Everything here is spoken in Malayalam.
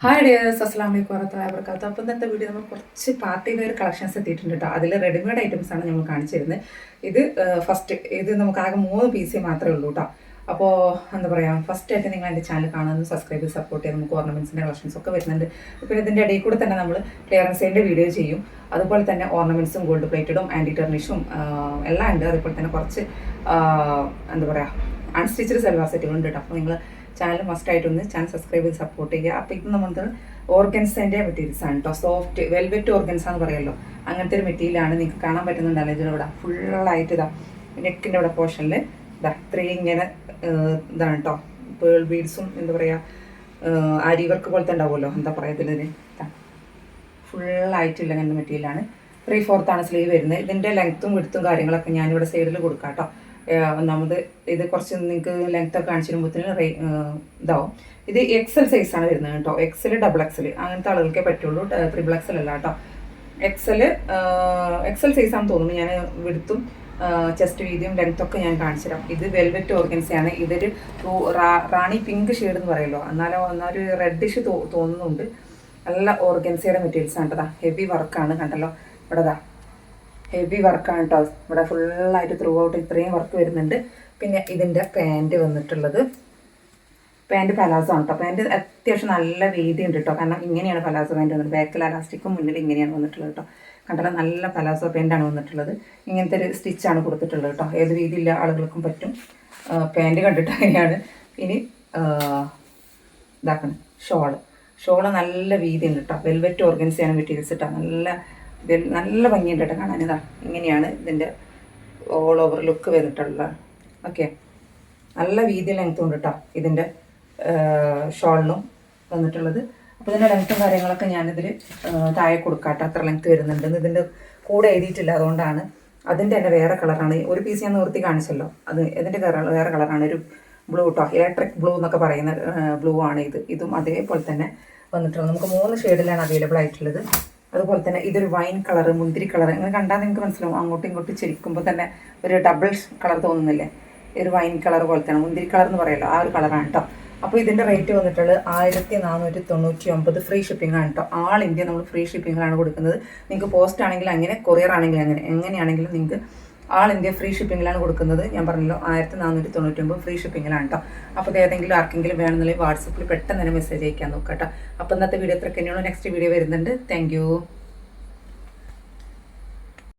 ഹായ് ഡിയേഴ്സ്, അസ്സാം വലൈക്കും വറഹ്മത്തുള്ളാഹി വബറകാതുഹു. അപ്പോൾ ഇന്നത്തെ വീഡിയോ നമ്മൾ കുറച്ച് പാർട്ടി വെയർ കളക്ഷൻസ് എത്തിയിട്ടുണ്ട് കേട്ടോ. അതിൽ റെഡിമെയ്ഡ് ഐറ്റംസ് ആണ് നമ്മൾ കാണിച്ചിരുന്നത്. ഇത് ഇത് നമുക്ക് ആകെ 3 പീസേ മാത്രമേ ഉള്ളൂ കേട്ടോ. അപ്പോൾ എന്താ പറയുക, ഫസ്റ്റ് ആയിട്ട് നിങ്ങൾ എൻ്റെ ചാനൽ കാണുന്നത് സബ്സ്ക്രൈബ് ചെയ്ത് സപ്പോർട്ട് ചെയ്ത് നമുക്ക് ഓർണമെൻറ്റ്സിൻ്റെ കളക്ഷൻസ് ഒക്കെ വരുന്നുണ്ട്. ഇപ്പോൾ ഇതിൻ്റെ ഇടയിൽ കൂടെ തന്നെ നമ്മൾ ക്ലിയറൻസിൻ്റെ വീഡിയോ ചെയ്യും. അതുപോലെ തന്നെ ഓർണമെൻറ്റ്സും ഗോൾഡ് പ്ലേറ്റഡും ആൻറ്റി ടെർണിഷും എല്ലാം ഉണ്ട്. അതുപോലെ തന്നെ കുറച്ച് എന്താ പറയുക അൺസ്റ്റിച്ചഡ് സൽവാർ സെറ്റുകളുണ്ട് കേട്ടോ. അപ്പോൾ നിങ്ങൾ ചാനൽ മസ്റ്റായിട്ടൊന്ന് ചാനൽ സബ്സ്ക്രൈബ് ചെയ്ത് സപ്പോർട്ട് ചെയ്യുക. അപ്പോൾ ഇത് നമ്മൾ ഓർഗൻസിൻ്റെ മെറ്റീരിയൽസ് ആണ് കേട്ടോ. സോഫ്റ്റ് വെൽവെറ്റ് ഓർഗൻസ് എന്ന് പറയുമല്ലോ, അങ്ങനത്തെ ഒരു മെറ്റീരിയലാണ്. നിങ്ങൾക്ക് കാണാൻ പറ്റുന്നുണ്ടല്ലോ ഇതിലൂടെ ഫുള്ളായിട്ട് ഇതാ നെക്കിൻ്റെ ഇവിടെ പോർഷനിൽ ഇതാ ഇത്രയും ഇങ്ങനെ ഇതാണ് കേട്ടോ. പേൾ ബീഡ്സും എന്താ പറയുക ആരി വർക്ക് പോലത്തെ ഉണ്ടാവുമല്ലോ, എന്താ പറയുക ഇതിൽ ഫുള്ളായിട്ടുള്ള അങ്ങനത്തെ മെറ്റീരിയലാണ്. 3/4 സ്ലീവ് വരുന്നത്. ഇതിൻ്റെ ലെങ്ത്തും വിടുത്തും കാര്യങ്ങളൊക്കെ ഞാനിവിടെ സൈഡിൽ കൊടുക്കാം കേട്ടോ. ഒന്നാമത് ഇത് കുറച്ച് നിങ്ങൾക്ക് ലെങ്ത് ഒക്കെ കാണിച്ചു തരുമ്പോഴത്തേന് ഇതാവും. ഇത് XL സൈസാണ് വരുന്നത് കേട്ടോ. XL, XXL അങ്ങനത്തെ ആളുകൾക്കേ പറ്റുള്ളൂ. XXL അല്ല കേട്ടോ. XL സൈസാണെന്ന് തോന്നുന്നു. ഞാൻ വിടുത്തും ചെസ്റ്റ് വീതിയും ലെങ്ത്തൊക്കെ ഞാൻ കാണിച്ചു തരാം. ഇത് വെൽവെറ്റ് ഓർഗൻസയാണ്. ഇതൊരു റാണി പിങ്ക് ഷെയ്ഡ് എന്ന് പറയുമല്ലോ, എന്നാലും റെഡിഷ് തോന്നുന്നുണ്ട്. നല്ല ഓർഗൻസയുടെ മെറ്റീരിയൽസ് ആണ് കേട്ടോ. ഹെവി വർക്കാണ്, കണ്ടല്ലോ ഇവിടെ ഹെവി വർക്കാണ് കേട്ടോ. ഇവിടെ ഫുള്ളായിട്ട് ത്രൂ ഔട്ട് ഇത്രയും വർക്ക് വരുന്നുണ്ട്. പിന്നെ ഇതിൻ്റെ പാൻറ്റ് വന്നിട്ടുള്ളത് പാൻറ്റ് പലാസോ ആണ് കേട്ടോ. പാൻറ്റ് അത്യാവശ്യം നല്ല വീതി ഉണ്ട് കേട്ടോ. കാരണം ഇങ്ങനെയാണ് പലാസോ പാൻറ്റ് വന്നിട്ട്, ബാക്കിൽ അലാസ്റ്റിക്കും മുന്നിൽ ഇങ്ങനെയാണ് വന്നിട്ടുള്ളത് കേട്ടോ. കണ്ടല്ലോ, നല്ല പലാസോ പാൻറ്റാണ് വന്നിട്ടുള്ളത്. ഇങ്ങനത്തെ ഒരു സ്റ്റിച്ചാണ് കൊടുത്തിട്ടുള്ളത് കേട്ടോ. ഏത് വീതിയില്ല ആളുകൾക്കും പറ്റും. പാൻറ്റ് കണ്ടിട്ട് അങ്ങനെയാണ്. ഇനി ഇതാക്കണം ഷോള് നല്ല വീതി ഉണ്ട് കേട്ടോ. വെൽവെറ്റ് ഓർഗൻസിയാണ് മെറ്റീരിയൽസ് കേട്ടോ. നല്ല ഭംഗിയുണ്ട് കേട്ടോ കാണാൻ. ഇതാ ഇങ്ങനെയാണ് ഇതിൻ്റെ ഓൾ ഓവർ ലുക്ക് വന്നിട്ടുള്ളത്. ഓക്കെ, നല്ല വീതി ലെങ്ത്തും ഉണ്ട് കേട്ടോ ഇതിൻ്റെ ഷോളിനും വന്നിട്ടുള്ളത്. അപ്പോൾ ഇതിൻ്റെ ലെങ്ത്തും കാര്യങ്ങളൊക്കെ ഞാനിതിൽ താഴെ കൊടുക്കാം കേട്ടോ. അത്ര ലെങ്ത്ത് വരുന്നുണ്ട്. ഇതിൻ്റെ കൂടെ എഴുതിയിട്ടില്ല, അതുകൊണ്ടാണ്. അതിൻ്റെ തന്നെ വേറെ കളറാണ്. ഒരു പീസ് ഞാൻ നിർത്തി കാണിച്ചല്ലോ, ഇതിൻ്റെ വേറെ കളറാണ്. ഒരു ബ്ലൂ കേട്ടോ, ഇലക്ട്രിക് ബ്ലൂ എന്നൊക്കെ പറയുന്ന ബ്ലൂ ആണ് ഇത്. ഇതും അതേപോലെ തന്നെ വന്നിട്ടുള്ളത്. നമുക്ക് 3 ഷെയ്ഡിലാണ് അവൈലബിൾ ആയിട്ടുള്ളത്. അതുപോലെ തന്നെ ഇതൊരു വൈൻ കളർ, മുന്തിരി കളർ. ഇങ്ങനെ കണ്ടാൽ നിങ്ങൾക്ക് മനസ്സിലാവും. അങ്ങോട്ടും ഇങ്ങോട്ടും ചിരിക്കുമ്പോൾ തന്നെ ഒരു ഡബിൾ കളർ തോന്നുന്നില്ലേ? ഒരു വൈൻ കളർ പോലത്തെയാണ്, മുന്തിരി കളർ എന്ന് പറയുമല്ലോ, ആ ഒരു കളറാണ് കേട്ടോ. അപ്പോൾ ഇതിൻ്റെ റേറ്റ് വന്നിട്ടുള്ളത് 1499. ഫ്രീ ഷിപ്പിംഗ് ആണ് കേട്ടോ. ആൾ ഇന്ത്യ നമ്മൾ ഫ്രീ ഷിപ്പിങ്ങിലാണ് കൊടുക്കുന്നത്. നിങ്ങൾക്ക് പോസ്റ്റ് ആണെങ്കിൽ അങ്ങനെ, കൊറിയർ ആണെങ്കിൽ അങ്ങനെ, എങ്ങനെയാണെങ്കിലും നിങ്ങൾക്ക് ആൾ ഇന്ത്യ ഫ്രീ ഷിപ്പിങ്ങിലാണ് കൊടുക്കുന്നത്. ഞാൻ പറഞ്ഞല്ലോ 1499 ഫ്രീ ഷിപ്പിങ്ങിലാണ് കേട്ടോ. അപ്പോൾ ഏതെങ്കിലും ആർക്കെങ്കിലും വേണമെന്നുണ്ടെങ്കിൽ വാട്സപ്പിൽ പെട്ടെന്ന് തന്നെ മെസ്സേജ് അയക്കാൻ നോക്കാം കേട്ടോ. അപ്പോൾ ഇന്നത്തെ വീഡിയോ ഇത്രയ്ക്ക് തന്നെയാണ്. നെക്സ്റ്റ് വീഡിയോ വരുന്നുണ്ട്. താങ്ക്